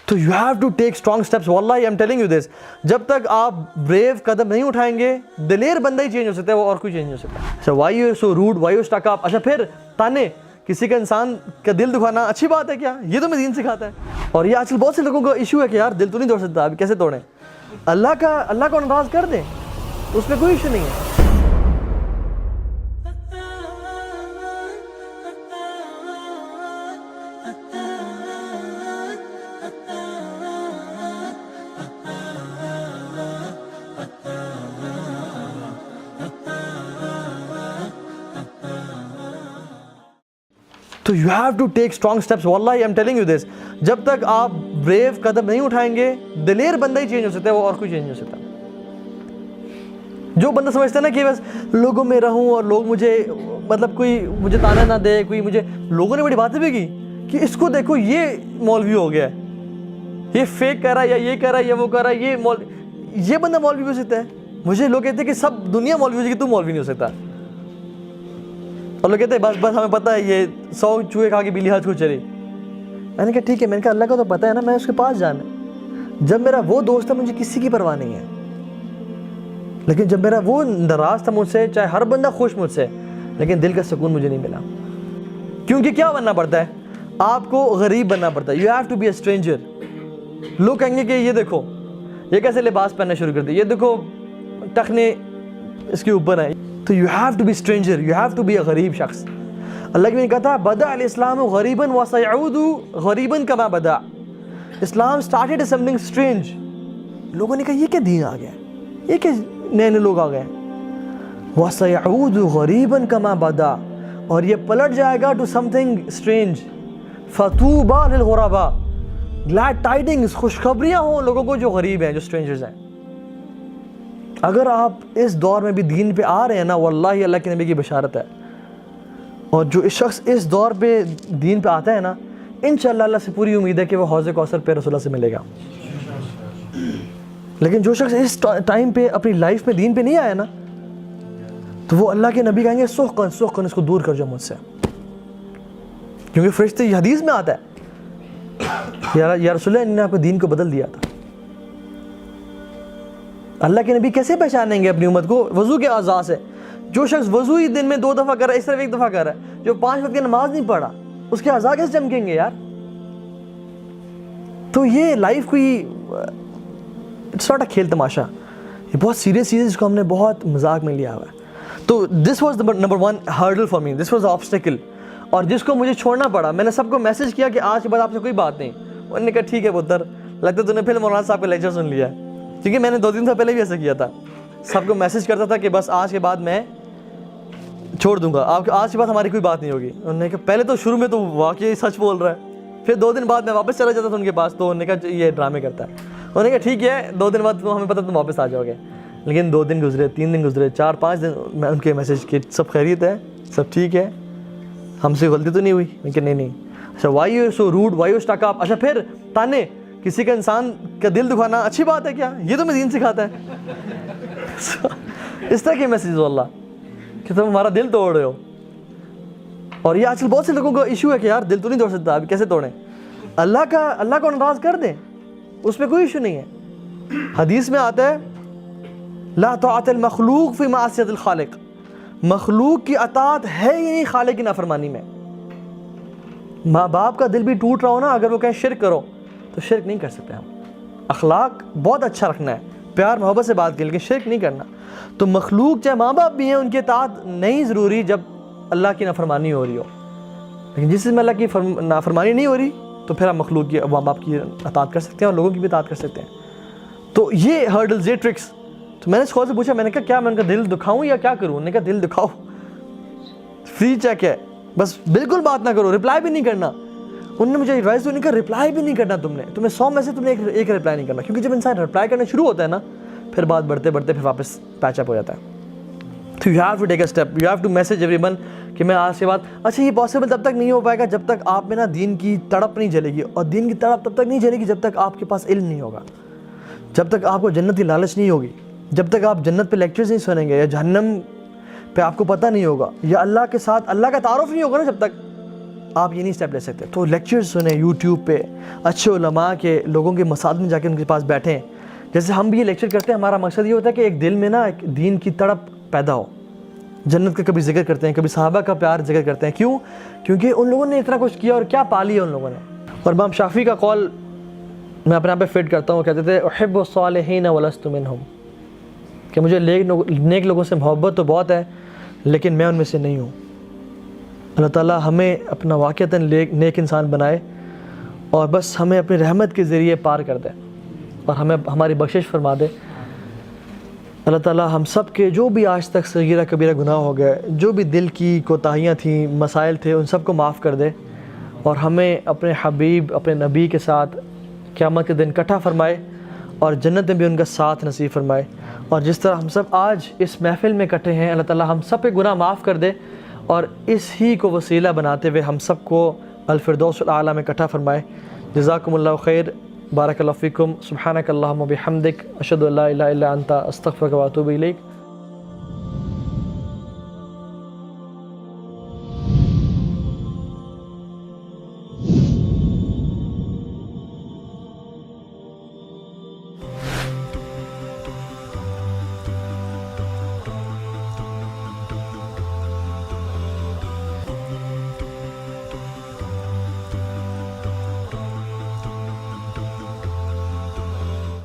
تو you have to take strong steps. واللہ I am telling you this, جب تک آپ بریو قدم نہیں اٹھائیں گے, دلیر بندہ ہی چینج ہو سکتا ہے, وہ اور کوئی چینج نہیں ہو سکتا. اچھا why you so rude, why you stuck up. اچھا پھر تانے, کسی کا انسان کا دل دکھانا اچھی بات ہے کیا؟ یہ تو میں دین سکھاتا ہے. اور یہ آج کل بہت سے لوگوں کا ایشو ہے کہ یار دل تو نہیں توڑ سکتا, ابھی کیسے توڑیں؟ اللہ کو ناراض کر دیں, اس میں کوئی ایشو نہیں ہے. تو you have to take strong steps. واللہ I am telling you this, جب تک آپ بریو قدم نہیں اٹھائیں گے, دلیر بندہ ہی چینج ہو سکتا ہے, وہ اور کوئی چینج نہیں ہو سکتا. جو بندہ سمجھتا ہے نا کہ بس لوگوں میں رہوں اور لوگ مجھے مطلب کوئی مجھے تانا نہ دے, کوئی مجھے, لوگوں نے بڑی باتیں بھی کی کہ اس کو دیکھو یہ مولوی ہو گیا ہے, یہ فیک کر رہا ہے, یا یہ کر رہا ہے, یا وہ کر رہا ہے, یہ بندہ مولوی ہو سکتا ہے. مجھے لوگ کہتے ہیں کہ سب دنیا مولوی ہو جائے گی, تو مولوی نہیں ہو سکتا. اور لوگ کہتے ہیں بس ہمیں پتہ ہے یہ 100 چوہے کھا کے بلی ہاتھ کو چلی. میں نے کہا ٹھیک ہے, میں نے کہا اللہ کا تو پتہ ہے نا, میں اس کے پاس جانا ہے. جب میرا وہ دوست ہے مجھے کسی کی پرواہ نہیں ہے, لیکن جب میرا وہ ناراض تھا مجھ سے, چاہے ہر بندہ خوش مجھ سے, لیکن دل کا سکون مجھے نہیں ملا. کیونکہ کیا بننا پڑتا ہے, آپ کو غریب بننا پڑتا ہے. You have to be a stranger. لوگ کہیں گے کہ یہ دیکھو یہ کیسے لباس پہننا شروع کر دیا, یہ دیکھو ٹخنے اس کے اوپر ہیں. تو you have to be stranger, you have to be a غریب شخص. اللہ نے کہا تھا بدأ الاسلام غریبا وسيعود غریبا كما بدأ. اسلام started as something strange. لوگوں نے کہا یہ کیا دین آ گیا, یہ کیا نئے نئے لوگ آ گئے. وسيعود غریبا كما بدأ, اور یہ پلٹ جائے گا to something strange. فطوبى للغرباء, glad tidings, خوشخبریاں ہوں لوگوں کو جو غریب ہیں, جو strangers ہیں. اگر آپ اس دور میں بھی دین پہ آ رہے ہیں نا, واللہ اللہ کے نبی کی بشارت ہے. اور جو اس شخص اس دور پہ دین پہ آتا ہے نا, انشاءاللہ اللہ سے پوری امید ہے کہ وہ حوض کوثر پہ رسول اللہ سے ملے گا. لیکن جو شخص اس ٹائم پہ اپنی لائف میں دین پہ نہیں آیا نا, تو وہ اللہ کے نبی کہیں گے سحقاً سحقاً, اس کو دور کر جاؤ مجھ سے. کیونکہ فرشتے یہ حدیث میں آتا ہے یا رسول اللہ نے آپ کو دین کو بدل دیا تھا. اللہ کے نبی کیسے پہچانیں گے اپنی امت کو؟ وضو کے اعضاء سے. جو شخص وضو ہی دن میں 2 دفعہ کر رہا ہے, اس طرف 1 دفعہ کر رہا ہے, جو 5 وقت کی نماز نہیں پڑھا, اس کے اعضاء کیسے چمکیں گے یار؟ تو یہ لائف کوئی اٹس ناٹ اے کھیل تماشا, یہ بہت سیریس چیز ہے جس کو ہم نے بہت مذاق میں لیا ہوا ہے. تو this was number 1 hurdle for me, this was obstacle. اور جس کو مجھے چھوڑنا پڑا, میں نے سب کو میسج کیا کہ آج کے بعد آپ سے کوئی بات نہیں. انہوں نے کہا ٹھیک ہے پتر, لگتا ہے تو نے پھر مولانا صاحب کا لیکچر سن لیا ہے. کیونکہ میں نے 2 دن سے پہلے بھی ایسا کیا تھا, سب کو میسج کرتا تھا کہ بس آج کے بعد میں چھوڑ دوں گا, آج کے بعد ہماری کوئی بات نہیں ہوگی. انہوں نے کہا پہلے تو شروع میں تو واقعی سچ بول رہا ہے, پھر 2 دن بعد میں واپس چلا جاتا تھا ان کے پاس, تو انہوں نے کہا یہ ڈرامے کرتا ہے. انہوں نے کہا ٹھیک ہے 2 دن بعد ہمیں پتہ تم واپس آ جاؤ گے. لیکن 2 دن گزرے, 3 دن گزرے, 4-5 دن, میں ان کے میسج کی سب خیریت ہے, سب ٹھیک ہے, ہم سے غلطی تو نہیں ہوئی؟ میں کہ نہیں. اچھا why you so rude, why you stuck up. اچھا پھر تانے, کسی کا انسان کا دل دکھانا اچھی بات ہے کیا؟ یہ تو میں دین سکھاتا ہے. اس طرح کے میسیج واللہ کہ تم ہمارا دل توڑ رہے ہو. اور یہ آج کل بہت سے لوگوں کا ایشو ہے کہ یار دل تو نہیں توڑ سکتا, ابھی کیسے توڑیں؟ اللہ کو ناراض کر دیں, اس میں کوئی ایشو نہیں ہے. حدیث میں آتا ہے لا طاعت المخلوق فی معصیت الخالق, مخلوق کی اطاعت ہے ہی نہیں خالق کی نافرمانی میں. ماں باپ کا دل بھی ٹوٹ رہا ہو نا, اگر وہ کہیں شرک کرو تو شرک نہیں کر سکتے ہم. اخلاق بہت اچھا رکھنا ہے, پیار محبت سے بات کی, لیکن شرک نہیں کرنا. تو مخلوق چاہے ماں باپ بھی ہیں, ان کی اطاعت نہیں ضروری جب اللہ کی نافرمانی ہو رہی ہو. لیکن جس میں اللہ کی نافرمانی نہیں ہو رہی, تو پھر ہم مخلوق کی ماں باپ کی اطاعت کر سکتے ہیں اور لوگوں کی بھی اطاعت کر سکتے ہیں. تو یہ ہرڈلز, یہ ٹرکس. تو میں نے اسکول سے پوچھا, میں نے کہا کیا میں ان کا دل دکھاؤں یا کیا کروں؟ انہوں نے کہا دل دکھاؤ, فری چیک ہے, بس بالکل بات نہ کرو, رپلائی بھی نہیں کرنا. انہوں نے مجھے ایڈوائس دی, انہوں نے کہا رپلائی بھی نہیں کرنا تمہیں 100 میں سے تم نے ایک رپلائی نہیں کرنا, کیونکہ جب انسان رپلائی کرنا شروع ہوتا ہے نا, پھر بات بڑھتے بڑھتے پھر واپس پیچ اپ ہو جاتا ہے. تو you have to take a step, you have to message everyone کہ میں آج کے بعد. اچھا یہ پاسبل تب تک نہیں ہو پائے گا جب تک آپ میں نا دین کی تڑپ نہیں جلے گی, اور دین کی تڑپ تب تک نہیں جلے گی جب تک آپ کے پاس علم نہیں ہوگا, جب تک آپ کو جنت کی لالچ نہیں ہوگی, جب تک آپ جنت پہ لیکچرز نہیں سنیں گے, یا جہنم پہ آپ کو پتہ نہیں ہوگا, یا اللہ کے ساتھ اللہ کا تعارف نہیں ہوگا نا جب تک, آپ یہ نہیں اسٹیپ لے سکتے. تو لیکچرز سنیں یوٹیوب پہ, اچھے علماء کے, لوگوں کے مساجد میں جا کے ان کے پاس بیٹھیں. جیسے ہم بھی یہ لیکچر کرتے ہیں, ہمارا مقصد یہ ہوتا ہے کہ ایک دل میں نا ایک دین کی تڑپ پیدا ہو. جنت کا کبھی ذکر کرتے ہیں, کبھی صحابہ کا پیار ذکر کرتے ہیں. کیوں؟ کیونکہ ان لوگوں نے اتنا کچھ کیا اور کیا پا لیا ان لوگوں نے. اور امام شافعی کا قول میں اپنے آپ پہ فٹ کرتا ہوں, کہتے تھے احب الصالحین ولست منہم, کہ مجھے نیک لوگوں سے محبت تو بہت ہے لیکن میں ان میں سے نہیں ہوں. اللہ تعالیٰ ہمیں اپنا واقعتاً نیک انسان بنائے اور بس ہمیں اپنی رحمت کے ذریعے پار کر دے اور ہمیں ہماری بخشش فرما دے. اللہ تعالیٰ ہم سب کے جو بھی آج تک صغیرہ کبیرہ گناہ ہو گئے, جو بھی دل کی کوتاہیاں تھیں, مسائل تھے, ان سب کو معاف کر دے اور ہمیں اپنے حبیب, اپنے نبی کے ساتھ قیامت کے دن اکٹھا فرمائے اور جنت میں بھی ان کا ساتھ نصیب فرمائے. اور جس طرح ہم سب آج اس محفل میں اکٹھے ہیں, اللہ تعالیٰ ہم سب کے گناہ معاف کر دے اور اس ہی کو وسیلہ بناتے ہوئے ہم سب کو الفردوس الاعلیٰ میں اکٹھا فرمائے. جزاکم اللہ خیر, بارک اللہ فیکم, سبحانک اللہم و بحمدک, اشہد ان لا الہ الا انت, استغفرک و اتوب الیک.